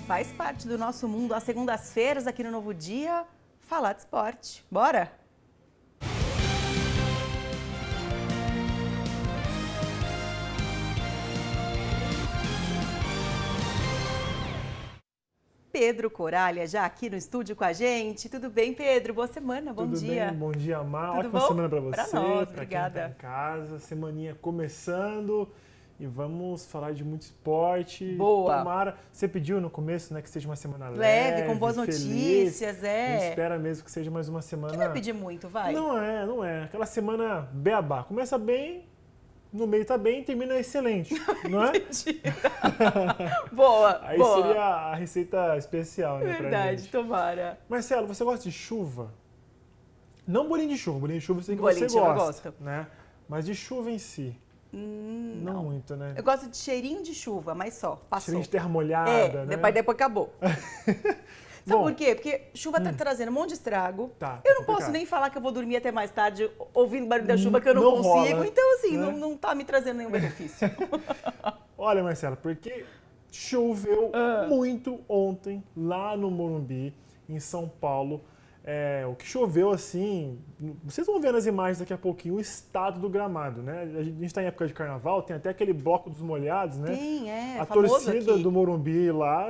Faz parte do nosso mundo às segundas-feiras aqui no Novo Dia, falar de esporte. Bora? Pedro Coralha já aqui no estúdio com a gente. Tudo bem, Pedro? Boa semana, bom dia. Tudo bem, bom dia, Mar. Tudo Ótima bom? semana para você, Para nós, para obrigada. quem tá em casa. Semaninha começando e vamos falar de muito esporte. Boa. Tomara, você pediu no começo, né, que seja uma semana Leve, com boas feliz. notícias, A gente espera mesmo que seja mais uma semana. Que não é pedir muito, vai. Não é. Aquela semana beabá. Começa bem, no meio tá bem, termina excelente, não é? Boa, Aí boa. seria a receita especial, né, pra Verdade, gente. tomara. Marcelo, você gosta de chuva? Não bolinho de chuva eu sei que Bolinho você de chuva eu gosta, gosto. né? Mas de chuva em si, não muito, né? Eu gosto de cheirinho de chuva, mas só, passou. Cheirinho de terra molhada, né? Depois acabou. Sabe Bom, por quê? Porque chuva tá trazendo um monte de estrago. Tá Eu não complicado. posso nem falar que eu vou dormir até mais tarde ouvindo barulho da chuva, que eu não consigo. Rola, Então, assim, né? não tá me trazendo nenhum benefício. Olha, Marcelo, porque choveu muito ontem lá no Morumbi, em São Paulo. O que choveu, assim, vocês vão ver nas imagens daqui a pouquinho o estado do gramado, né? A gente está em época de carnaval, tem até aquele bloco dos molhados, né? Sim, A famoso torcida aqui. do Morumbi lá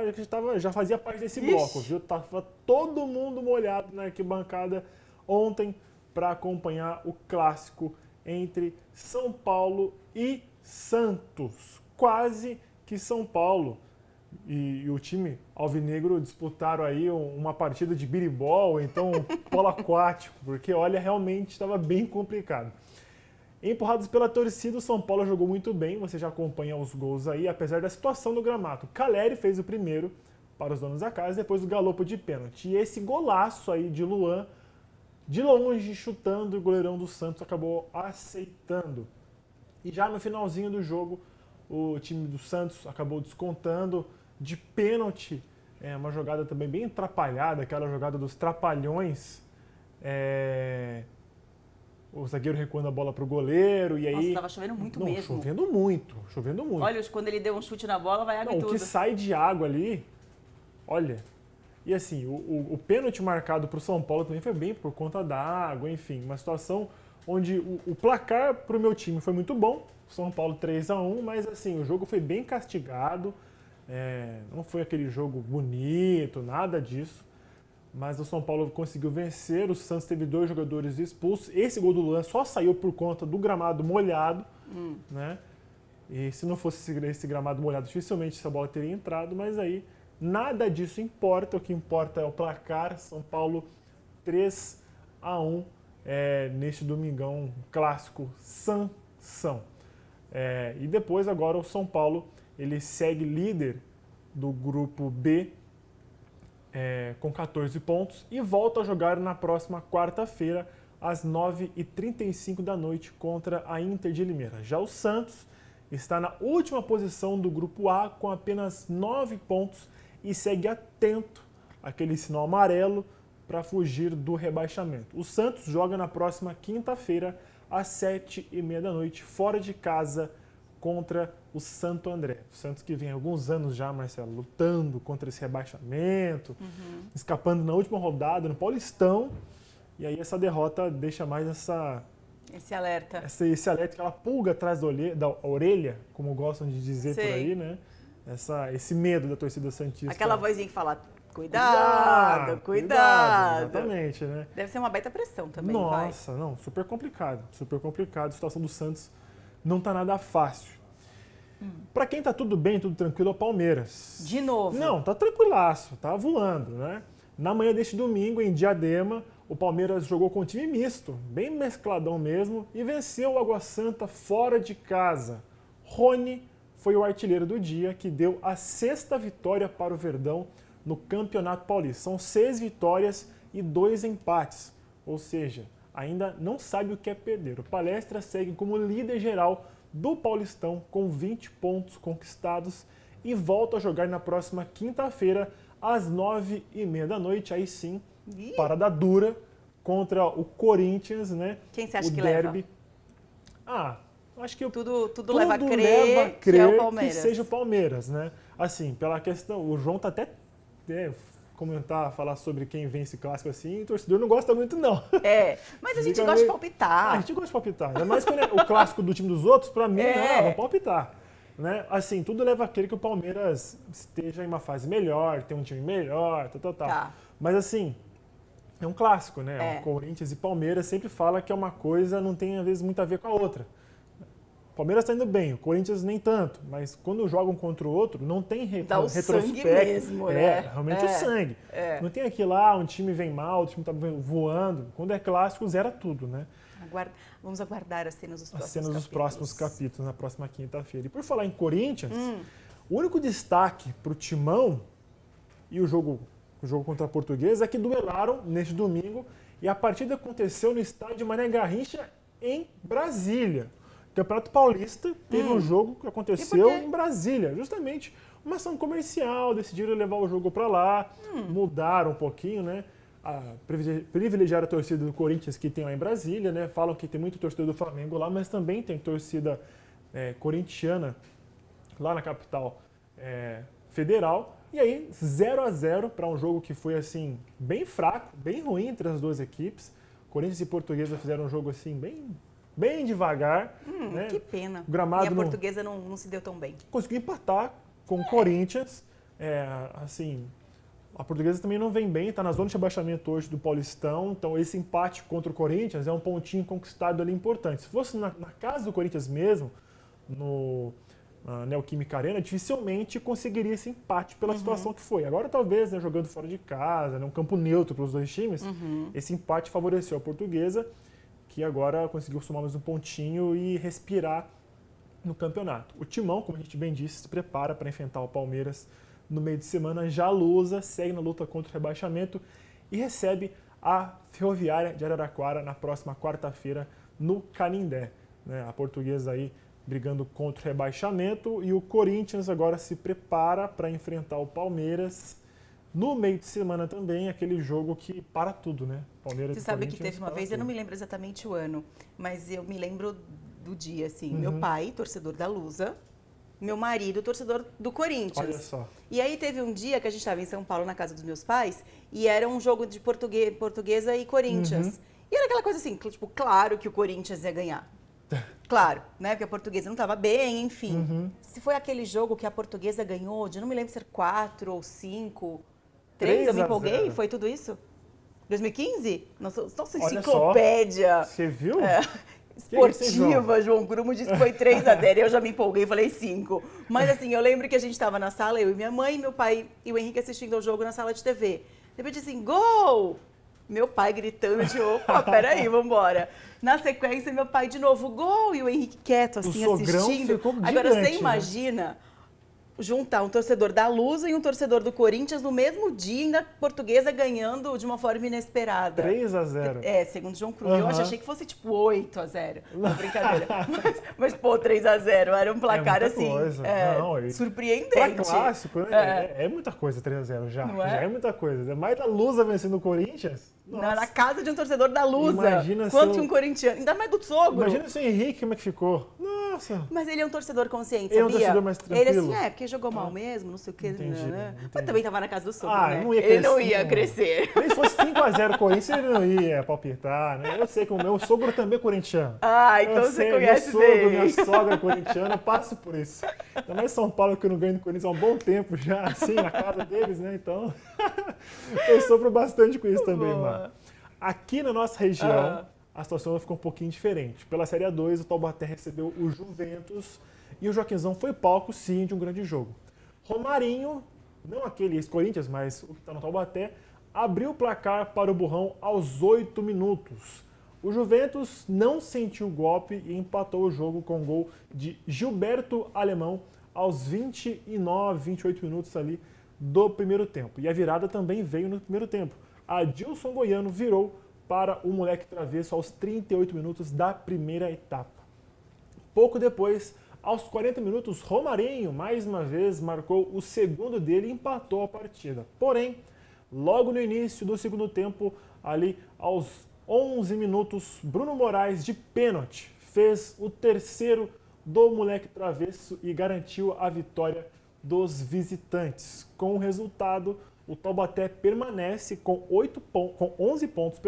já fazia parte desse bloco, viu? Tava todo mundo molhado na arquibancada ontem para acompanhar o clássico entre São Paulo e Santos. Quase que São Paulo e o time alvinegro disputaram aí uma partida de biribol, então polo aquático, porque olha, realmente estava bem complicado. Empurrados pela torcida, o São Paulo jogou muito bem, você já acompanha os gols aí, apesar da situação do gramado. Caleri fez o primeiro para os donos da casa, depois o Galopo de pênalti. E esse golaço aí de Luan, de longe, chutando, e o goleirão do Santos acabou aceitando. E já no finalzinho do jogo, o time do Santos acabou descontando de pênalti, uma jogada também bem atrapalhada, aquela jogada dos trapalhões, o zagueiro recuando a bola para o goleiro, e aí... Nossa, tava chovendo muito mesmo. Chovendo muito. Olha, quando ele deu um chute na bola, vai água e O tudo. que sai de água ali, olha... E assim, o pênalti marcado para o São Paulo também foi bem por conta da água, enfim, uma situação onde o placar para o meu time foi muito bom, São Paulo 3-1, mas assim, o jogo foi bem castigado, não foi aquele jogo bonito, nada disso, mas o São Paulo conseguiu vencer, o Santos teve 2 jogadores expulsos, esse gol do Luan só saiu por conta do gramado molhado, né? E se não fosse esse gramado molhado, dificilmente essa bola teria entrado, mas aí nada disso importa, o que importa é o placar, São Paulo 3-1 neste domingão clássico Sansão. E depois agora o São Paulo ele segue líder do grupo B com 14 pontos e volta a jogar na próxima quarta-feira às 9h35 da noite contra a Inter de Limeira. Já o Santos está na última posição do grupo A com apenas 9 pontos e segue atento àquele sinal amarelo para fugir do rebaixamento. O Santos joga na próxima quinta-feira às 7h30 da noite fora de casa contra o Santo André. O Santos que vem há alguns anos já, Marcelo, lutando contra esse rebaixamento, escapando na última rodada no Paulistão, e aí essa derrota deixa mais esse alerta. Esse alerta, aquela pulga atrás da orelha, como gostam de dizer por aí, né? Esse medo da torcida santista. Aquela vozinha que fala, cuidado. Exatamente, né? Deve ser uma baita pressão também, Nossa, não, super complicado. A situação do Santos não tá nada fácil. Para quem tá tudo bem, tudo tranquilo, é o Palmeiras. De novo? Não, tá tranquilaço, tá voando, né? Na manhã deste domingo, em Diadema, o Palmeiras jogou com um time misto, bem mescladão mesmo, e venceu o Água Santa fora de casa. Rony foi o artilheiro do dia, que deu a 6ª vitória para o Verdão no Campeonato Paulista. São 6 vitórias e 2 empates, ou seja, ainda não sabe o que é perder. O Palestra segue como líder geral do Paulistão com 20 pontos conquistados e volta a jogar na próxima quinta-feira às 9h30 da noite, aí sim, parada dura contra o Corinthians, né? Quem você acha que derby. leva? Acho que tudo leva a crer que é o Palmeiras. que seja o Palmeiras, né? Assim, pela questão, o João tá até comentar, falar sobre quem vence clássico assim, o torcedor não gosta muito, não. Mas a gente gosta de palpitar. A gente gosta de palpitar. Ainda mais quando é o clássico do time dos outros, pra mim, não, vamos palpitar. Né? Assim, tudo leva a crer que o Palmeiras esteja em uma fase melhor, tem um time melhor, tal. Tá. Mas assim, é um clássico, né? É. O Corinthians e Palmeiras sempre fala que é uma coisa, não tem às vezes muito a ver com a outra. O Palmeiras está indo bem, o Corinthians nem tanto, mas quando jogam contra o outro, não tem Dá o sangue mesmo, né? Realmente o sangue. Não tem aquilo lá, um time vem mal, o time está voando. Quando é clássico, zera tudo, né? Vamos aguardar as cenas dos próximos capítulos, na próxima quinta-feira. E por falar em Corinthians, o único destaque para o Timão e o jogo contra a Portuguesa é que duelaram neste domingo e a partida aconteceu no estádio Mané Garrincha, em Brasília. O Campeonato Paulista teve um jogo que aconteceu em Brasília, justamente uma ação comercial, decidiram levar o jogo para lá, mudaram um pouquinho, né? Privilegiar a torcida do Corinthians que tem lá em Brasília, né? Falam que tem muito torcedor do Flamengo lá, mas também tem torcida corintiana lá na capital federal. E aí, 0-0 para um jogo que foi assim bem fraco, bem ruim entre as duas equipes. Corinthians e Portuguesa fizeram um jogo assim bem devagar. Né? Que pena. O gramado e a Portuguesa não se deu tão bem. Conseguiu empatar com o Corinthians. Assim, a Portuguesa também não vem bem, está na zona de rebaixamento hoje do Paulistão, então esse empate contra o Corinthians é um pontinho conquistado ali importante. Se fosse na casa do Corinthians mesmo, na Neoquímica Arena, dificilmente conseguiria esse empate pela situação que foi. Agora talvez, né, jogando fora de casa, um campo neutro para os dois times, esse empate favoreceu a Portuguesa, que agora conseguiu somar mais um pontinho e respirar no campeonato. O Timão, como a gente bem disse, se prepara para enfrentar o Palmeiras no meio de semana. Já a Lusa segue na luta contra o rebaixamento e recebe a Ferroviária de Araraquara na próxima quarta-feira no Canindé. Né? A Portuguesa aí brigando contra o rebaixamento e o Corinthians agora se prepara para enfrentar o Palmeiras no meio de semana também, aquele jogo que para tudo, né? Palmeiras. Você sabe que teve uma vez, eu não me lembro exatamente o ano, mas eu me lembro do dia, assim, meu pai, torcedor da Lusa, meu marido, torcedor do Corinthians. Olha só. E aí teve um dia que a gente estava em São Paulo, na casa dos meus pais, e era um jogo de Portuguesa e Corinthians. E era aquela coisa assim, tipo, claro que o Corinthians ia ganhar. Claro, né? Porque a Portuguesa não estava bem, enfim. Se foi aquele jogo que a Portuguesa ganhou, eu não me lembro se era 4 ou 5, 3, eu me empolguei, foi tudo isso? 2015? Nossa enciclopédia. Você viu? Esportiva, João Grumo disse que foi 3-0. Eu já me empolguei e falei 5. Mas assim, eu lembro que a gente estava na sala, eu e minha mãe, meu pai e o Henrique assistindo ao jogo na sala de TV. Depois disse assim, gol! Meu pai gritando de, opa, peraí, vambora. Na sequência, meu pai de novo, gol! E o Henrique quieto, assim, assistindo. Agora, você imagina juntar um torcedor da Lusa e um torcedor do Corinthians no mesmo dia, ainda Portuguesa ganhando de uma forma inesperada. 3-0. Segundo João Cruz. Eu achei que fosse tipo 8-0. Não, brincadeira. mas, pô, 3-0. Era um placar assim. Surpreendente. Pra clássico, né? É muita coisa 3-0 já. Não é? Já é muita coisa. É mais da Lusa vencendo o Corinthians. Na casa de um torcedor da Lusa. Imagina quanto que um corintiano. Ainda mais do sogro. Imagina se o Henrique, como é que ficou. Nossa. Mas ele é um torcedor consciente, sabia? Ele é um torcedor mais tranquilo. Ele assim, porque jogou mal mesmo, não sei o que. Entendi. Mas também tava na casa do sogro, né? Ele não ia crescer. Nem se fosse 5-0 Corinthians, ele não ia palpitar, né? Eu sei que o meu sogro também é corintiano. Então você conhece minha sogra é corintiana, eu passo por isso. Ainda mais São Paulo, que eu não ganho do Corinthians há um bom tempo já, assim, na casa deles, né? Então, eu sofro bastante com isso também, Mar. Aqui na nossa região, a situação ficou um pouquinho diferente. Pela Série A2, o Taubaté recebeu o Juventus e o Joaquinzão foi palco, sim, de um grande jogo. Romarinho, não aquele ex-Corinthians, mas o que está no Taubaté, abriu o placar para o Burrão aos 8 minutos. O Juventus não sentiu o golpe e empatou o jogo com o gol de Gilberto Alemão aos 29, 28 minutos ali do primeiro tempo. E a virada também veio no primeiro tempo. Adilson Goiano virou para o moleque travesso aos 38 minutos da primeira etapa. Pouco depois, aos 40 minutos, Romarinho, mais uma vez, marcou o segundo dele e empatou a partida. Porém, logo no início do segundo tempo, ali aos 11 minutos, Bruno Moraes, de pênalti, fez o terceiro do moleque travesso e garantiu a vitória dos visitantes. Com o resultado, o Taubaté permanece com 11 pontos,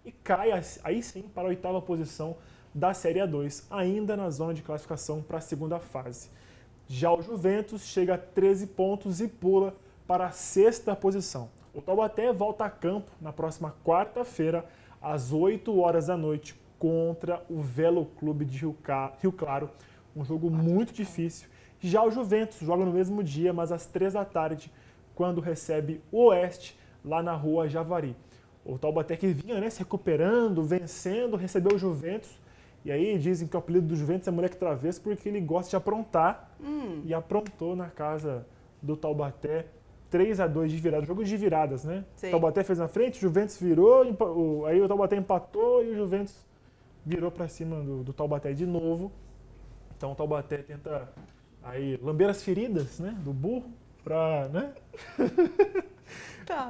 e cai aí sim para a 8ª posição da Série A2, ainda na zona de classificação para a segunda fase. Já o Juventus chega a 13 pontos e pula para a 6ª posição. O Taubaté volta a campo na próxima quarta-feira, às 8 horas da noite, contra o Velo Clube de Rio Claro. Um jogo muito difícil. Já o Juventus joga no mesmo dia, mas às 3 da tarde, quando recebe o Oeste, lá na Rua Javari. O Taubaté que vinha se recuperando, vencendo, recebeu o Juventus. E aí dizem que o apelido do Juventus é moleque travesso porque ele gosta de aprontar. E aprontou na casa do Taubaté 3-2 de virada. Jogo de viradas, né? Sim. O Taubaté fez na frente, o Juventus virou, aí o Taubaté empatou e o Juventus virou para cima do Taubaté de novo. Então o Taubaté tenta aí lamber as feridas, né, do burro para, né?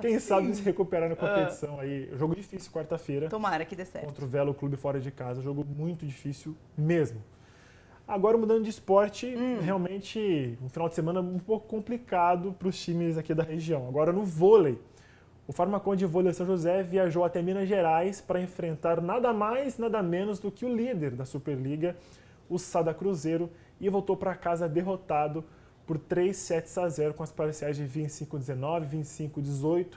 Quem sabe se recuperar na competição aí. Jogo difícil quarta-feira. Tomara que dê certo. Contra o Velo Clube fora de casa. Jogo muito difícil mesmo. Agora, mudando de esporte, realmente um final de semana um pouco complicado para os times aqui da região. Agora no vôlei. O Farmacon de Vôlei São José viajou até Minas Gerais para enfrentar nada mais, nada menos do que o líder da Superliga, o Sada Cruzeiro, e voltou para casa derrotado por 3-0 com as parciais de 25-19, 25-18.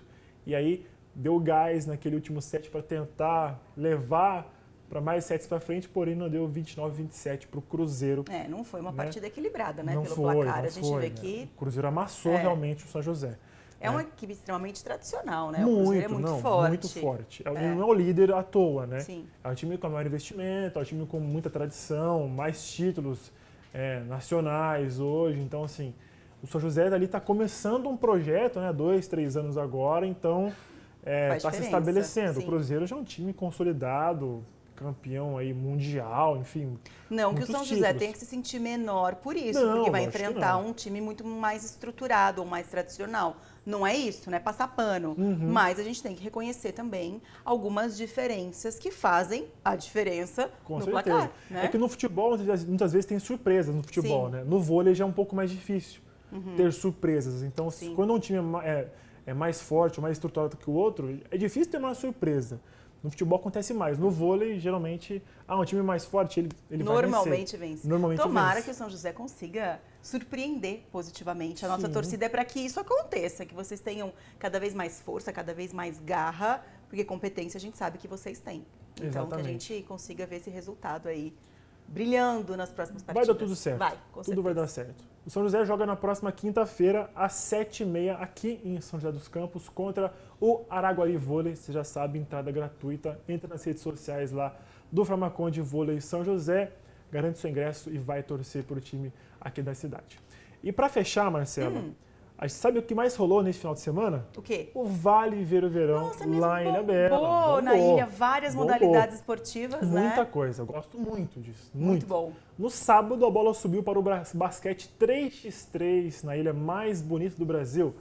E aí deu gás naquele último set para tentar levar para mais sets para frente, porém não deu 29-27 para o Cruzeiro. Não foi uma partida equilibrada, né? Não pelo foi, placar. não A gente foi, vê que o Cruzeiro amassou realmente o São José. é uma equipe extremamente tradicional, né? Muito, o Cruzeiro é muito forte. Muito forte. Ele não é o líder à toa, né? Sim. É um time com maior investimento, é um time com muita tradição, mais títulos nacionais hoje. Então, assim, o São José ali está começando um projeto, né? 2, 3 anos agora, então está se estabelecendo. Sim. O Cruzeiro já é um time consolidado, campeão aí mundial, enfim. Não que o São José tenha que se sentir menor por isso, porque vai enfrentar um time muito mais estruturado ou mais tradicional. Não é isso, não é passar pano. Mas a gente tem que reconhecer também algumas diferenças que fazem a diferença no placar. Né? É que no futebol, muitas vezes tem surpresas no futebol, né? No vôlei já é um pouco mais difícil ter surpresas. Então, quando um time é mais forte, ou mais estruturado que o outro, é difícil ter uma surpresa. No futebol acontece mais. No vôlei, geralmente, um time mais forte, ele vai vencer. Normalmente vence. Tomara que o São José consiga surpreender positivamente. A nossa torcida é para que isso aconteça, que vocês tenham cada vez mais força, cada vez mais garra, porque competência a gente sabe que vocês têm. Então, Exatamente. que a gente consiga ver esse resultado aí brilhando nas próximas partidas. Vai dar tudo certo. Vai, com tudo vai dar certo. O São José joga na próxima quinta-feira, às 7h30, aqui em São José dos Campos, contra o Araguari Vôlei. Você já sabe, entrada gratuita. Entra nas redes sociais lá do Farmacon de Vôlei São José, garante seu ingresso e vai torcer para o time aqui da cidade. E para fechar, Marcela, a gente sabe o que mais rolou nesse final de semana? O quê? O Vale Viver o Verão, lá em Ilha Bela. Bombou na ilha, várias modalidades esportivas, né? Muita coisa, eu gosto muito disso. Muito bom. No sábado, a bola subiu para o basquete 3x3 na ilha mais bonita do Brasil.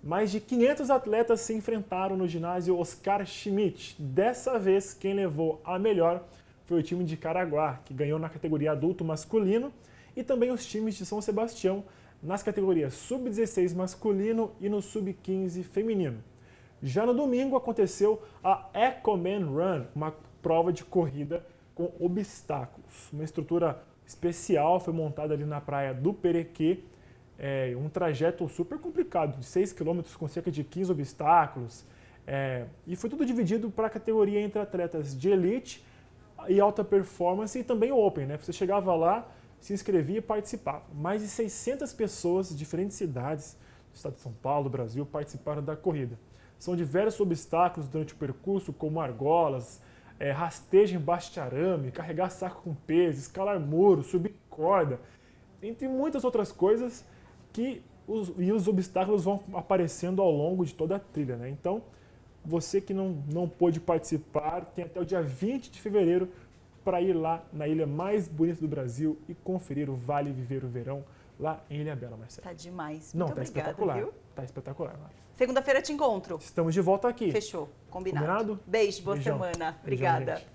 Mais de 500 atletas se enfrentaram no ginásio Oscar Schmidt. Dessa vez, quem levou a melhor foi o time de Caraguá, que ganhou na categoria adulto masculino, e também os times de São Sebastião, nas categorias Sub-16 masculino e no Sub-15 feminino. Já no domingo aconteceu a Ecoman Run, uma prova de corrida com obstáculos. Uma estrutura especial foi montada ali na praia do Perequê, um trajeto super complicado, de 6 km com cerca de 15 obstáculos. E foi tudo dividido para a categoria entre atletas de elite e alta performance e também o Open, né? Você chegava lá, se inscrevia e participava. Mais de 600 pessoas de diferentes cidades do estado de São Paulo, do Brasil, participaram da corrida. São diversos obstáculos durante o percurso, como argolas, rastejo embaixo de arame, carregar saco com peso, escalar muro, subir corda, entre muitas outras coisas que os obstáculos vão aparecendo ao longo de toda a trilha, né? Então, você que não pôde participar, tem até o dia 20 de fevereiro para ir lá na ilha mais bonita do Brasil e conferir o Vale Viver o Verão lá em Ilha Bela, Marcela. Tá demais. Não, Muito tá obrigada, espetacular. viu? Tá espetacular. Segunda-feira te encontro. Estamos de volta aqui. Fechou. Combinado. Combinado? Beijo, boa Beijão. semana. Beijão, Obrigada. gente.